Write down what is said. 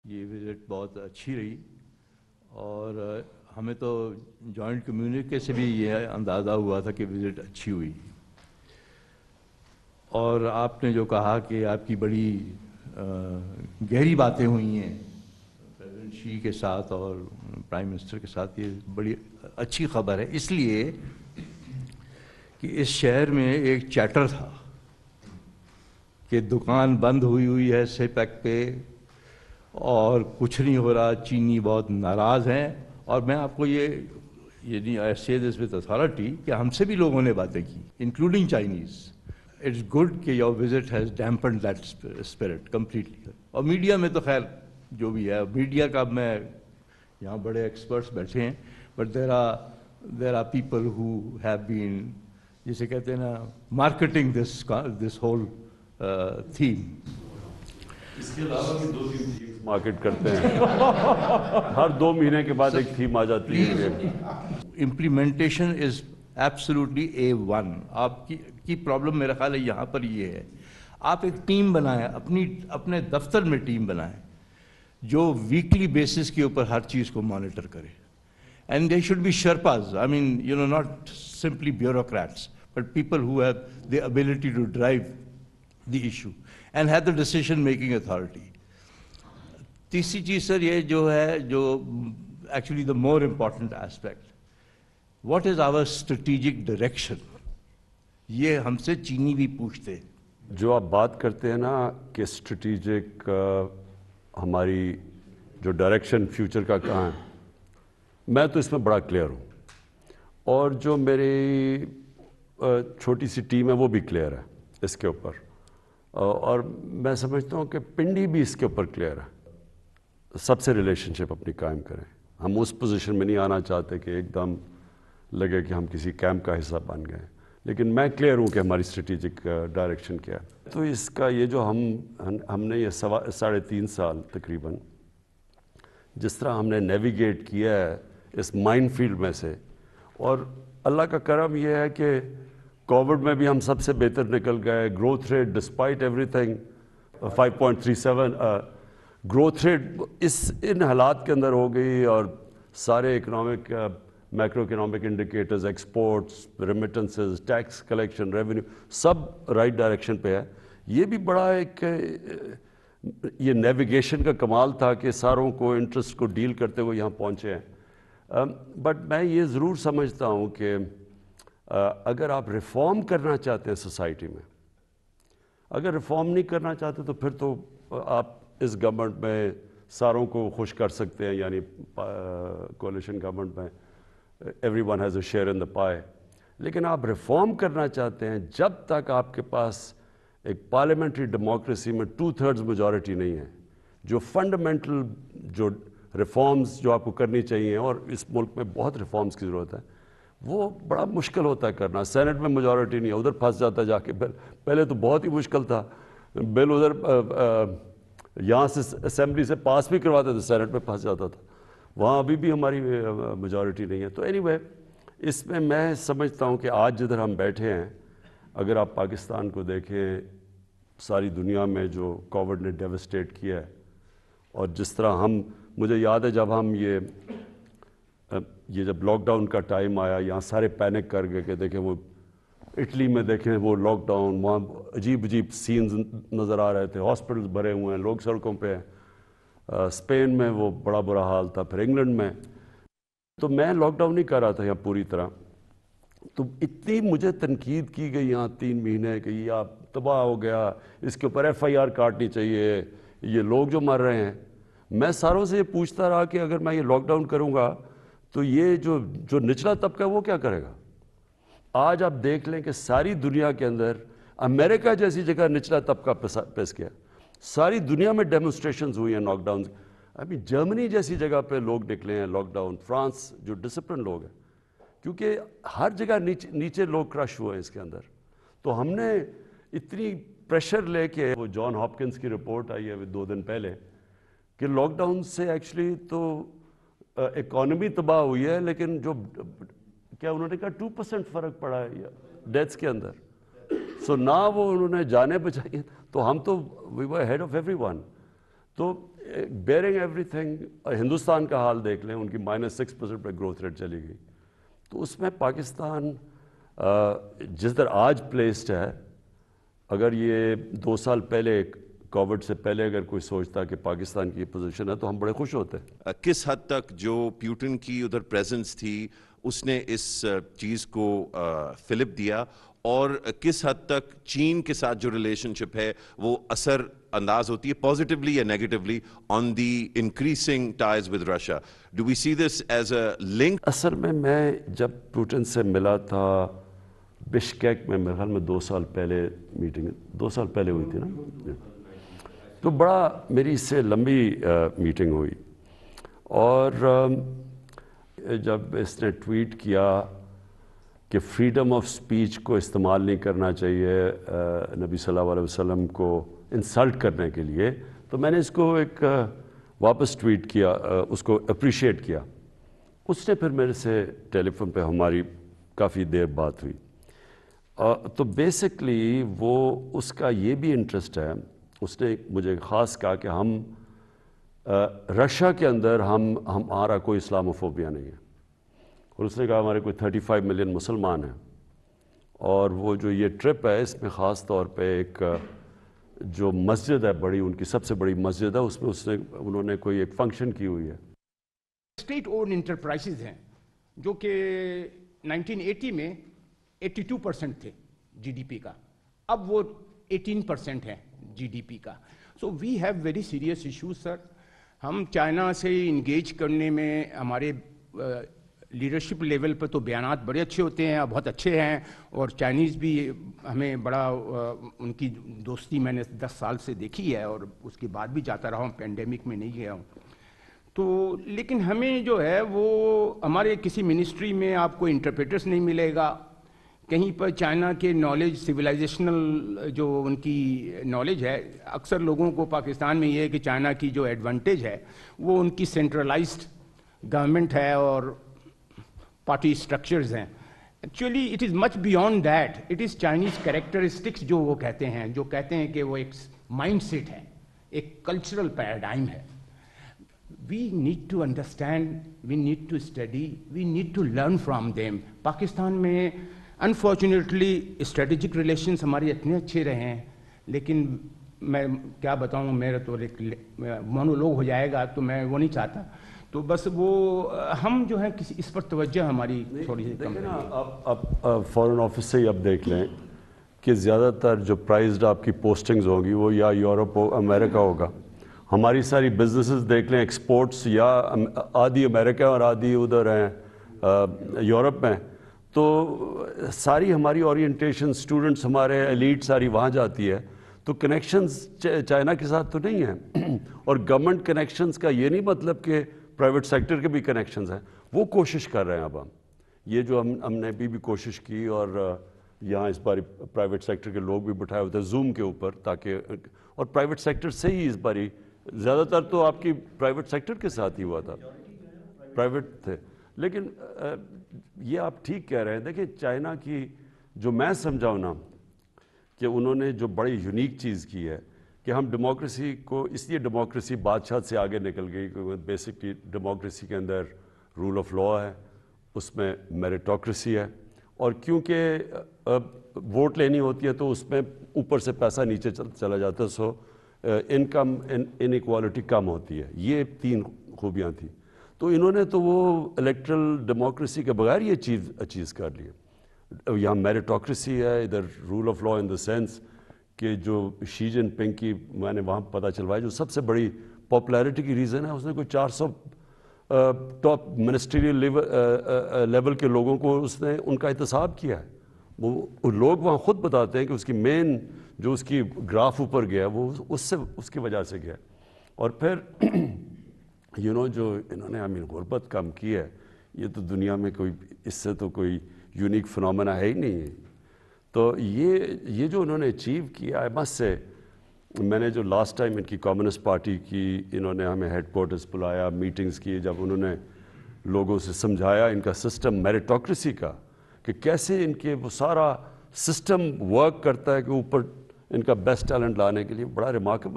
یہ وزٹ بہت اچھی رہی اور ہمیں تو جوائنٹ کمیونٹی سے بھی یہ اندازہ ہوا تھا کہ وزٹ اچھی ہوئی. اور آپ نے جو کہا کہ آپ کی بڑی گہری باتیں ہوئی ہیں پریزیڈنٹ شی کے ساتھ اور پرائم منسٹر کے ساتھ، یہ بڑی اچھی خبر ہے، اس لیے کہ اس شہر میں ایک چیٹر تھا کہ دکان بند ہوئی ہے سی پیک پہ اور کچھ نہیں ہو رہا، چینی بہت ناراض ہیں. اور میں آپ کو یہ آئی سے دس ود اتھارٹی کہ ہم سے بھی لوگوں نے باتیں کی انکلوڈنگ چائنیز. اٹس گڈ کہ your visit has dampened that spirit completely. اور میڈیا میں تو خیر جو بھی ہے، میڈیا کا میں یہاں بڑے ایکسپرٹس بیٹھے ہیں، but there are people who have been, جسے کہتے ہیں نا، مارکیٹنگ دس ہول تھیم. اس کے علاوہ بھی 2-3 تھیمز مارکیٹ کرتے ہیں. ہر 2 مہینے کے بعد ایک تھیم آ جاتی ہے. Implementation is absolutely A1. آپ کی پرابلم میرا خیال ہے یہاں پر یہ ہے، آپ ایک ٹیم بنائیں، اپنے دفتر میں ٹیم بنائیں جو ویکلی بیسس کے اوپر ہر چیز کو مانیٹر کرے. And they should be sherpas, I mean you know not simply bureaucrats but people who have the ability to drive the issue and have the decision making authority. تیسری چیز sir یہ جو ہے، جو actually the more important aspect, what is our strategic direction, یہ ہم سے چینی بھی پوچھتے ہیں. جو آپ بات کرتے ہیں نا کہ اسٹریٹجک ہماری جو ڈائریکشن فیوچر کا کہاں ہے، میں تو اس میں بڑا کلیئر ہوں، اور جو میری چھوٹی سی ٹیم ہے وہ بھی کلیئر ہے اس کے اوپر. اور میں سمجھتا ہوں کہ پنڈی بھی اس کے اوپر کلیئر ہے. سب سے ریلیشن شپ اپنی قائم کریں. ہم اس پوزیشن میں نہیں آنا چاہتے کہ ایک دم لگے کہ ہم کسی کیمپ کا حصہ بن گئے، لیکن میں کلیئر ہوں کہ ہماری اسٹریٹجک ڈائریکشن کیا ہے. تو اس کا یہ جو ہم نے یہ 3.5 سال تقریباً جس طرح ہم نے نیویگیٹ کیا ہے اس مائن فیلڈ میں سے، اور اللہ کا کرم یہ ہے کہ کووڈ میں بھی ہم سب سے بہتر نکل گئے. گروتھ ریٹ ڈسپائٹ ایوری تھنگ 5.37 گروتھ ریٹ ان حالات کے اندر ہو گئی، اور سارے economic macro economic indicators, exports, remittances, tax collection, revenue, سب رائٹ ڈائریکشن پہ ہے. یہ بھی بڑا ایک یہ نیویگیشن کا کمال تھا کہ ساروں کو انٹرسٹ کو ڈیل کرتے ہوئے یہاں پہنچے ہیں. بٹ میں یہ ضرور سمجھتا ہوں کہ اگر آپ ریفارم کرنا چاہتے ہیں سوسائٹی میں، اگر ریفارم نہیں کرنا چاہتے تو پھر تو آپ اس گورنمنٹ میں ساروں کو خوش کر سکتے ہیں، یعنی کولیشن گورنمنٹ میں every one has a share in the pie. لیکن آپ ریفارم کرنا چاہتے ہیں جب تک آپ کے پاس ایک پارلیمنٹری ڈیموکریسی میں 2/3 میجورٹی نہیں ہے. جو فنڈامنٹل جو ریفارمز جو آپ کو کرنی چاہیے، اور اس ملک میں بہت ریفارمز کی ضرورت ہے، وہ بڑا مشکل ہوتا ہے کرنا. سینٹ میں میجورٹی نہیں ہے، ادھر پھنس جاتا ہے جا کے بل. پہلے تو بہت ہی مشکل تھا، بل ادھر یہاں سے اسمبلی سے پاس بھی کرواتے تھے، سینٹ میں پھنس جاتا تھا. وہاں ابھی بھی ہماری میجورٹی نہیں ہے. تو اینی وے اس میں سمجھتا ہوں کہ آج جدھر ہم بیٹھے ہیں، اگر آپ پاکستان کو دیکھیں، ساری دنیا میں جو کووڈ نے ڈیوسٹیٹ کیا ہے، اور جس طرح مجھے یاد ہے جب ہم یہ جب لاک ڈاؤن کا ٹائم آیا، یہاں سارے پینک کر گئے کہ دیکھیں وہ اٹلی میں دیکھیں وہ لاک ڈاؤن، وہاں عجیب سینز نظر آ رہے تھے، ہاسپٹلز بھرے ہوئے ہیں، لوگ سڑکوں پہ ہیں. اسپین میں وہ بڑا برا حال تھا، پھر انگلینڈ میں. تو میں لاک ڈاؤن نہیں کر رہا تھا یہاں پوری طرح. تو اتنی مجھے تنقید کی گئی یہاں 3 مہینے کہ یہ آپ تباہ ہو گیا، اس کے اوپر FIR کاٹنی چاہیے، یہ لوگ جو مر رہے ہیں. میں ساروں سے یہ پوچھتا رہا کہ اگر میں یہ لاک ڈاؤن کروں گا تو یہ جو نچلا طبقہ ہے وہ کیا کرے گا؟ آج آپ دیکھ لیں کہ ساری دنیا کے اندر امریکہ جیسی جگہ نچلا طبقہ پس گیا. ساری دنیا میں ڈیمونسٹریشنز ہوئی ہیں لاک ڈاؤن. ابھی جرمنی جیسی جگہ پہ لوگ نکلے ہیں لاک ڈاؤن. فرانس جو ڈسپلن لوگ ہیں، کیونکہ ہر جگہ نیچے لوگ کرش ہوئے ہیں اس کے اندر. تو ہم نے اتنی پریشر لے کے، وہ جان ہاپکنس کی رپورٹ آئی ہے 2 دن پہلے کہ لاک ڈاؤن سے ایکچولی تو اکانومی تباہ ہوئی ہے، لیکن جو کیا انہوں نے کہا 2% فرق پڑا ہے ڈیتھس کے اندر. سو نہ وہ انہوں نے جانیں بچائی، تو ہم تو وی ور ہیڈ آف ایوری ون. تو بیئرنگ ایوری تھنگ ہندوستان کا حال دیکھ لیں, ان کی -6% پہ گروتھ ریٹ چلی گئی. تو اس میں پاکستان جس طرح آج پلیسڈ ہے, اگر یہ 2 سال پہلے کووڈ سے پہلے اگر کوئی سوچتا کہ پاکستان کی پوزیشن ہے تو ہم بڑے خوش ہوتے. کس حد تک جو پیوٹن کی ادھر پریزنس تھی اس نے اس چیز کو فلپ دیا, اور کس حد تک چین کے ساتھ جو ریلیشن شپ ہے وہ اثر انداز ہوتی ہے پازیٹیولی یا negatively on the increasing ties with Russia? Do we see this as a link? اصل میں جب پوٹن سے ملا تھا بشکیک میں, میرے خیال میں 2 سال پہلے میٹنگ 2 سال پہلے ہوئی تھی نا, تو بڑا میری اس سے لمبی میٹنگ ہوئی. اور جب اس نے ٹویٹ کیا کہ فریڈم آف سپیچ کو استعمال نہیں کرنا چاہیے نبی صلی اللہ علیہ وسلم کو انسلٹ کرنے کے لیے, تو میں نے اس کو ایک واپس ٹویٹ کیا, اس کو اپریشیٹ کیا. اس نے پھر میرے سے ٹیلی فون پہ ہماری کافی دیر بات ہوئی. تو بیسکلی وہ اس کا یہ بھی انٹرسٹ ہے, اس نے مجھے خاص کہا کہ ہم رشیا کے اندر ہمارا کوئی اسلاموفوبیا نہیں ہے, اور اس نے کہا ہمارے کوئی 35 ملین مسلمان ہیں, اور وہ جو یہ ٹرپ ہے اس میں خاص طور پہ ایک جو مسجد ہے بڑی, ان کی سب سے بڑی مسجد ہے, اس میں انہوں نے کوئی ایک فنکشن کی ہوئی ہے. اسٹیٹ اونڈ انٹرپرائزز ہیں جو کہ 1980 میں 82% تھے جی ڈی پی کا, اب وہ 18% ہیں جی ڈی پی کا. So we have very serious issues sir. ہم چائنا سے انگیج کرنے میں ہمارے لیڈرشپ لیول پہ تو بیانات بڑے اچھے ہوتے ہیں, بہت اچھے ہیں, اور چائنیز بھی ہمیں بڑا ان کی دوستی میں نے 10 سال سے دیکھی ہے, اور اس کے بعد بھی جاتا رہا ہوں, پینڈیمک میں نہیں گیا ہوں. تو لیکن ہمیں جو ہے وہ ہمارے کسی منسٹری میں آپ کو انٹرپریٹرس نہیں ملے گا, کہیں پر چائنا کے نالج سویلائزیشنل جو ان کی نالج ہے, اکثر لوگوں کو پاکستان میں یہ ہے کہ چائنا کی جو ایڈوانٹیج ہے وہ ان کی سینٹرلائزڈ گورنمنٹ ہے اور پارٹی اسٹرکچرز ہیں. Actually it is much beyond that, it is Chinese characteristics جو وہ کہتے ہیں کہ وہ ایک مائنڈ سیٹ ہے, ایک کلچرل پیراڈائم ہے. We need to understand, we need to study, we need to learn from them. Pakistan میں انفارچونیٹلی اسٹریٹجک ریلیشنس ہمارے اتنے اچھے رہے ہیں, لیکن میں کیا بتاؤں, میرا تو ایک مونولوگ ہو جائے گا, تو میں وہ نہیں چاہتا. تو بس وہ ہم جو ہے کسی اس پر توجہ ہماری تھوڑی سی کم ہے. اب فارن آفس سے ہی اب دیکھ لیں کہ زیادہ تر جو پرائزڈ آپ کی پوسٹنگز ہوں گی وہ یا یورپ امریکہ ہوگا. ہماری ساری بزنسز دیکھ لیں, ایکسپورٹس یا آدھی امریکہ اور آدھی ادھر ہیں یورپ میں, تو ساری ہماری اورینٹیشن اسٹوڈنٹس ہمارے ایلیٹ ساری وہاں جاتی ہے. تو کنیکشنز چائنا کے ساتھ تو نہیں ہیں, اور گورنمنٹ کنیکشنز کا یہ نہیں مطلب کہ پرائیویٹ سیکٹر کے بھی کنیکشنز ہیں, وہ کوشش کر رہے ہیں. اب یہ جو ہم نے بھی کوشش کی, اور یہاں اس باری پرائیویٹ سیکٹر کے لوگ بھی بٹھائے ہوتے ہیں زوم کے اوپر, تاکہ اور پرائیویٹ سیکٹر سے ہی اس باری زیادہ تر تو آپ کی پرائیویٹ سیکٹر کے ساتھ ہی ہوا تھا, پرائیویٹ تھے. لیکن یہ آپ ٹھیک کہہ رہے ہیں. دیکھیں چائنا کی جو میں سمجھاؤں نا کہ انہوں نے جو بڑی یونیک چیز کی ہے کہ ہم ڈیموکریسی کو, اس لیے ڈیموکریسی بادشاہ سے آگے نکل گئی کہ بیسکلی ڈیموکریسی کے اندر رول آف لا ہے, اس میں میریٹوکریسی ہے, اور کیونکہ ووٹ لینی ہوتی ہے تو اس میں اوپر سے پیسہ نیچے چلا جاتا ہے, سو انکم انیکوالٹی کم ہوتی ہے. یہ 3 خوبیاں تھیں. تو انہوں نے تو وہ الیکٹرل ڈیموکریسی کے بغیر یہ چیز اچیز کر لی. یہاں میریٹوکریسی ہے, ادھر rule of law in the sense کہ جو شی جن پنگ کی میں نے وہاں پتہ چلوایا جو سب سے بڑی پاپولیرٹی کی ریزن ہے, اس نے کوئی 400 ٹاپ منسٹریل لیول کے لوگوں کو اس نے ان کا احتساب کیا ہے. وہ لوگ وہاں خود بتاتے ہیں کہ اس کی مین جو اس کی گراف اوپر گیا وہ اس کی وجہ سے گیا. اور پھر جو انہوں نے غربت کم کی ہے, یہ تو دنیا میں کوئی اس سے تو کوئی یونیک فنومینا ہے ہی نہیں ہے. تو یہ جو انہوں نے اچیو کیا ہے, بس سے میں نے جو لاسٹ ٹائم ان کی کمیونسٹ پارٹی کی, انہوں نے ہمیں ہیڈ کوارٹرز بلایا, میٹنگز کی, جب انہوں نے لوگوں سے سمجھایا ان کا سسٹم میریٹوکریسی کا کہ کیسے ان کے وہ سارا سسٹم ورک کرتا ہے کہ اوپر ان کا بیسٹ ٹیلنٹ لانے کے لیے, بڑا ریمارکیبل